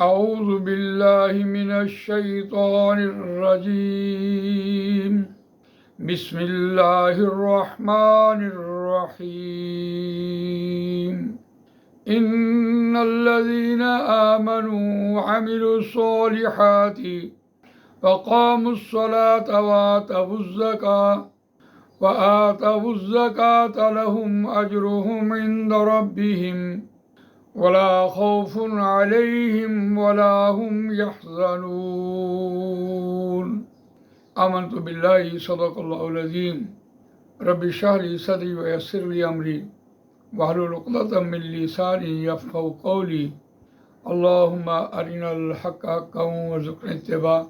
اعوذ باللہ من الشیطان الرجیم بسم اللہ الرحمن الرحیم ان الذین آمنوا وعملوا الصالحات وقاموا الصلاة وآتوا الزکاة لهم اجرهم عند ربهم ولا خوف علیہم ولا هم يحزنون آمنت باللہ صدق اللہ العظیم رب اشرح لی صدری ویسر لی امری واحلل عقدۃ من لسانی یفقہوا قولی اللہم ارنا الحق حقا وارزقنا اتباعہ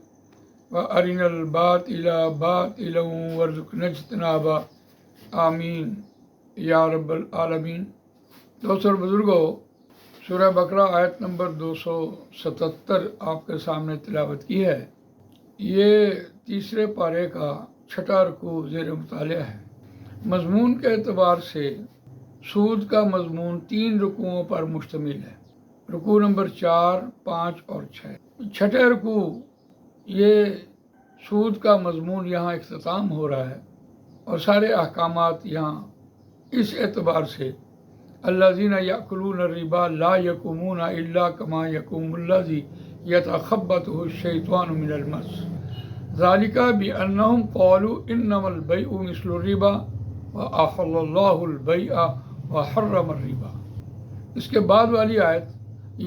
وارنا الباطل باطلا وارزقنا اجتنابہ آمین یا رب العالمین۔ دوستو اور بزرگوں، سورہ بقرہ آیت نمبر 277 آپ کے سامنے تلاوت کی ہے۔ یہ تیسرے پارے کا چھٹا رکوع زیر مطالعہ ہے۔ مضمون کے اعتبار سے سود کا مضمون 3 رکوعوں پر مشتمل ہے، رکوع نمبر 4، 5 اور 6۔ چھٹے رکوع یہ سود کا مضمون یہاں اختتام ہو رہا ہے، اور سارے احکامات یہاں اس اعتبار سے الذین یأکلون الربا لا یقومون الا کما یقوم الذی یتخبطہ الشیطان من المس ذلک بانہم قالوا انما البیع مثل الربا واحل اللہ البیع وحرم الربا۔ اس کے بعد والی آیت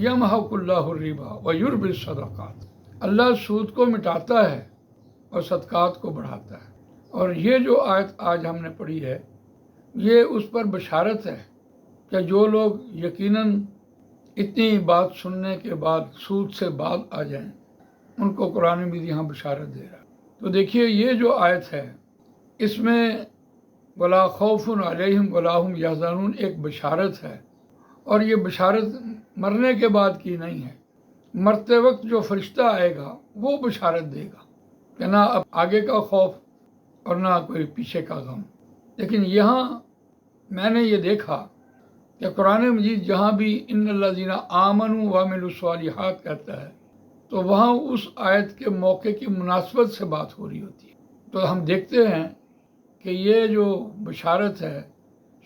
یمحق اللہ الربا ویربی الصدقات، اللہ سود کو مٹاتا ہے اور صدقات کو بڑھاتا ہے۔ اور یہ جو آیت آج ہم نے پڑھی ہے، یہ اس پر بشارت ہے کہ جو لوگ یقیناً اتنی بات سننے کے بعد سود سے بعد آ جائیں، ان کو قرآن بھی یہاں بشارت دے رہا ہے۔ تو دیکھیے، یہ جو آیت ہے اس میں ولا خوف علیہم ولا هم یحزنون ایک بشارت ہے، اور یہ بشارت مرنے کے بعد کی نہیں ہے۔ مرتے وقت جو فرشتہ آئے گا وہ بشارت دے گا کہ نہ اب آگے کا خوف اور نہ کوئی پیچھے کا غم۔ لیکن یہاں میں نے یہ دیکھا کہ قرآن مجید جہاں بھی ان الذین آمنوا وعملوا الصالحات کہتا ہے، تو وہاں اس آیت کے موقع کی مناسبت سے بات ہو رہی ہوتی ہے۔ تو ہم دیکھتے ہیں کہ یہ جو بشارت ہے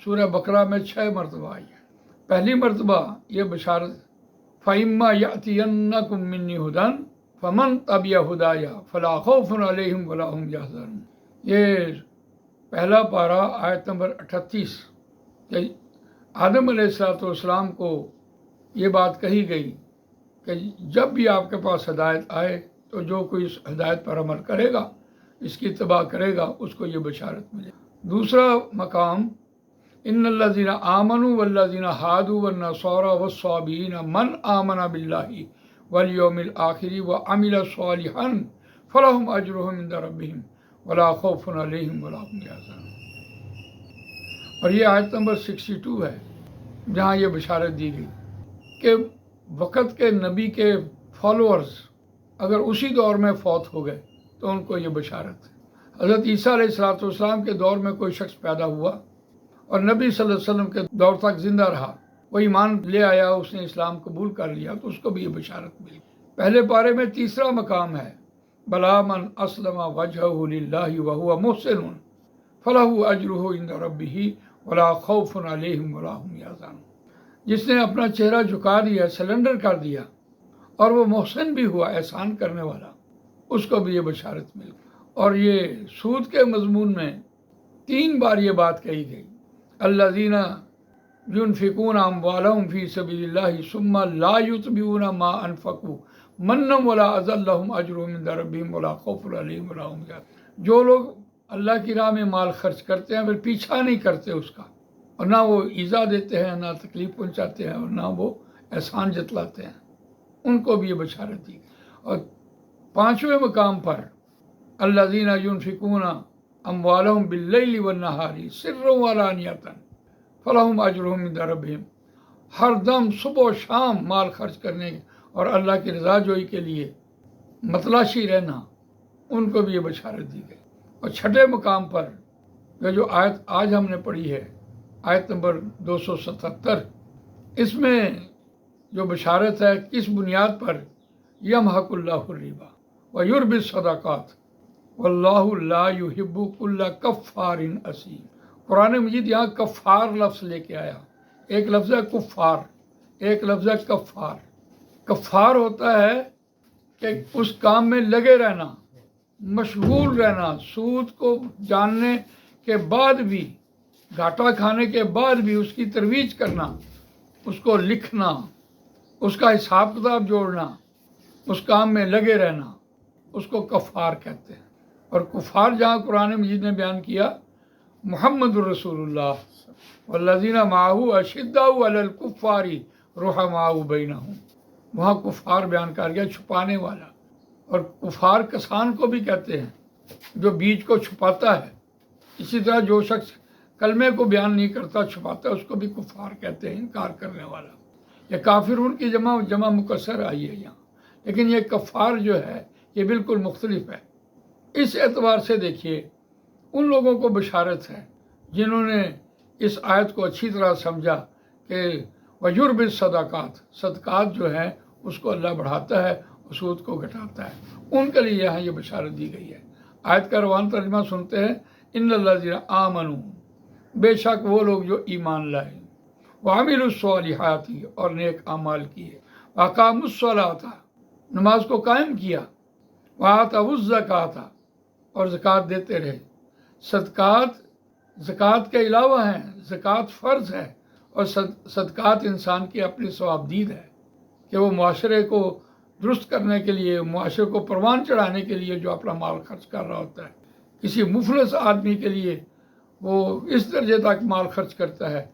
سورہ بقرہ میں 6 مرتبہ آئی ہے۔ پہلی مرتبہ یہ بشارت فَإِمَّا يَأْتِيَنَّكُم مِّنِّي هُدًى فَمَن تَبِعَ هُدَايَ فَلَا خَوْفٌ عَلَيْهِمْ وَلَا هُمْ يَحْزَنُونَ، یہ پہلا پارہ آیت نمبر 38 کہ آدم علیہ السلام کو یہ بات کہی گئی کہ جب بھی آپ کے پاس ہدایت آئے تو جو کوئی اس ہدایت پر عمل کرے گا، اس کی اتباع کرے گا، اس کو یہ بشارت ملے۔ دوسرا مقام ان الذین آمنوا والذین ہادوا والنصارى والصابئین من آمن باللہ والیوم الآخر وعمل صالحا فلہم اجرہم عند ربہم ولا خوف علیہم ولا هم یحزنون۔ اور یہ آیت نمبر 62 ہے، جہاں یہ بشارت دی گئی کہ وقت کے نبی کے فالوورز اگر اسی دور میں فوت ہو گئے تو ان کو یہ بشارت ہے۔ حضرت عیسیٰ علیہ السلام کے دور میں کوئی شخص پیدا ہوا اور نبی صلی اللہ علیہ وسلم کے دور تک زندہ رہا، وہ ایمان لے آیا، اس نے اسلام قبول کر لیا، تو اس کو بھی یہ بشارت ملی۔ پہلے پارے میں تیسرا مقام ہے بلا من اسلم وجہہ للہ وہو محسن فلہ اجرہ عند ربہ ولا خوف علیہم ولا هم یحزنون، جس نے اپنا چہرہ جھکا دیا، سلنڈر کر دیا، اور وہ محسن بھی ہوا، احسان کرنے والا، اس کو بھی یہ بشارت مل گئی۔ اور یہ سود کے مضمون میں 3 بار یہ بات کہی گئی، الذین ينفقون اموالهم فی سبیل اللہ ثم لا یتبعون ما انفقوا منا ولا اذى لهم اجرهم عند ربهم ولا خوف علیہم ولا هم یحزنون۔ جو لوگ اللہ کی راہ میں مال خرچ کرتے ہیں پھر پیچھا نہیں کرتے اس کا، اور نہ وہ ایذا دیتے ہیں، نہ تکلیف پہنچاتے ہیں، اور نہ وہ احسان جتلاتے ہیں، ان کو بھی یہ بشارت دی۔ اور 5ویں مقام پر الذین ينفقون اموالهم باللیل والنہار سرا وعلانیۃ فلہم اجرہم عند ربہم، ہر دم صبح و شام مال خرچ کرنے اور اللہ کی رضا جوئی کے لیے متلاشی رہنا، ان کو بھی یہ بشارت دی گئی۔ اور 6 مقام پر یہ جو آیت آج ہم نے پڑھی ہے، آیت نمبر 277، اس میں جو بشارت ہے کس بنیاد پر؟ یمحق اللہ الربا ویربی الصدقات واللہ لا یحب کل کفار اثیم۔ قرآن مجید یہاں کفار لفظ لے کے آیا۔ ایک لفظ ہے کفار، ایک لفظ ہے کفار۔ کفار ہوتا ہے کہ اس کام میں لگے رہنا، مشغول رہنا، سود کو جاننے کے بعد بھی، گھاٹا کھانے کے بعد بھی اس کی ترویج کرنا، اس کو لکھنا، اس کا حساب کتاب جوڑنا، اس کام میں لگے رہنا، اس کو کفار کہتے ہیں۔ اور کفار جہاں قرآن مجید نے بیان کیا محمد الرسول اللہ والذین معہ اشداء علی الکفار رحماء بینہم، وہاں کفار بیان کر گیا، چھپانے والا۔ اور کفار کسان کو بھی کہتے ہیں، جو بیج کو چھپاتا ہے۔ اسی طرح جو شخص کلمے کو بیان نہیں کرتا، چھپاتا ہے، اس کو بھی کفار کہتے ہیں، انکار کرنے والا۔ یہ کافرون کی جمع مکسر آئی ہے یہاں، لیکن یہ کفار جو ہے یہ بالکل مختلف ہے۔ اس اعتبار سے دیکھیے ان لوگوں کو بشارت ہے جنہوں نے اس آیت کو اچھی طرح سمجھا کہ وَيُرْبِ الصَّدَقَاتِ، صدقات جو ہیں اس کو اللہ بڑھاتا ہے، سود کو گھٹاتا ہے۔ ان کے لیے یہاں یہ بشارت دی گئی ہے۔ آیت کا روان ترجمہ سنتے ہیں، ان الذین آمنوا، بے شک وہ لوگ جو ایمان لائے، وعملوا الصالحات، اور نیک اعمال کیے، واقاموا الصلاۃ، نماز کو قائم کیا، وآتوا الزکاۃ، اور زکوٰۃ دیتے رہے۔ صدقات زکوٰۃ کے علاوہ ہیں، زکوٰۃ فرض ہے، اور صدقات انسان کی اپنی ثوابدید ہے کہ وہ معاشرے کو درست کرنے کے لیے، معاشرے کو پروان چڑھانے کے لیے جو اپنا مال خرچ کر رہا ہوتا ہے۔ کسی مفلس آدمی کے لیے وہ اس درجے تک مال خرچ کرتا ہے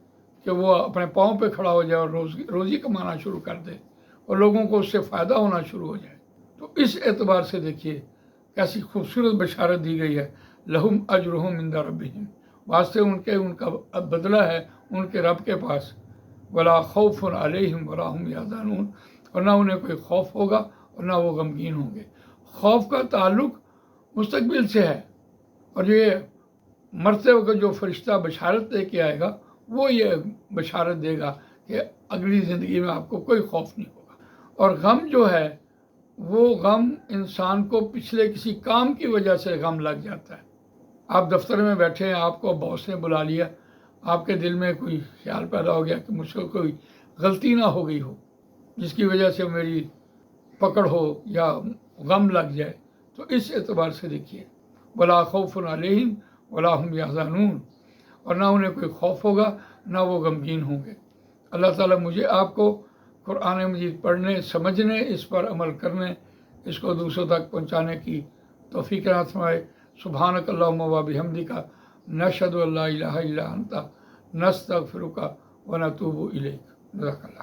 کہ وہ اپنے پاؤں پہ کھڑا ہو جائے اور روزی کمانا شروع کر دے اور لوگوں کو اس سے فائدہ ہونا شروع ہو جائے۔ تو اس اعتبار سے دیکھیے کیسی خوبصورت بشارت دی گئی ہے، لہم اجرہم عند ربہم، واسطے ان کا بدلہ ہے ان کے رب کے پاس، ولا خوف علیہم ولا ہم یحزنون، اور نہ انہیں کوئی خوف ہوگا اور نہ وہ غمگین ہوں گے۔ خوف کا تعلق مستقبل سے ہے، اور یہ مرتے وقت جو فرشتہ بشارت دے کے آئے گا وہ یہ بشارت دے گا کہ اگلی زندگی میں آپ کو کوئی خوف نہیں ہوگا۔ اور غم جو ہے وہ غم انسان کو پچھلے کسی کام کی وجہ سے غم لگ جاتا ہے۔ آپ دفتر میں بیٹھے ہیں، آپ کو باس نے بلا لیا، آپ کے دل میں کوئی خیال پیدا ہو گیا کہ مجھ سے کوئی غلطی نہ ہو گئی ہو جس کی وجہ سے میری پکڑ ہو یا غم لگ جائے، تو اس اعتبار سے دیکھیے ولا خوف علیہم ولا ہم یحزنون، اور نہ انہیں کوئی خوف ہوگا نہ وہ غمگین ہوں گے۔ اللہ تعالیٰ مجھے آپ کو قرآن مجید پڑھنے، سمجھنے، اس پر عمل کرنے، اس کو دوسروں تک پہنچانے کی توفیق عطا فرمائے۔ سبحانک اللہم و بحمدک، نشہد ان لا الہ الا انت، نستغفرک و نتوب الیک۔ جزاک اللہ۔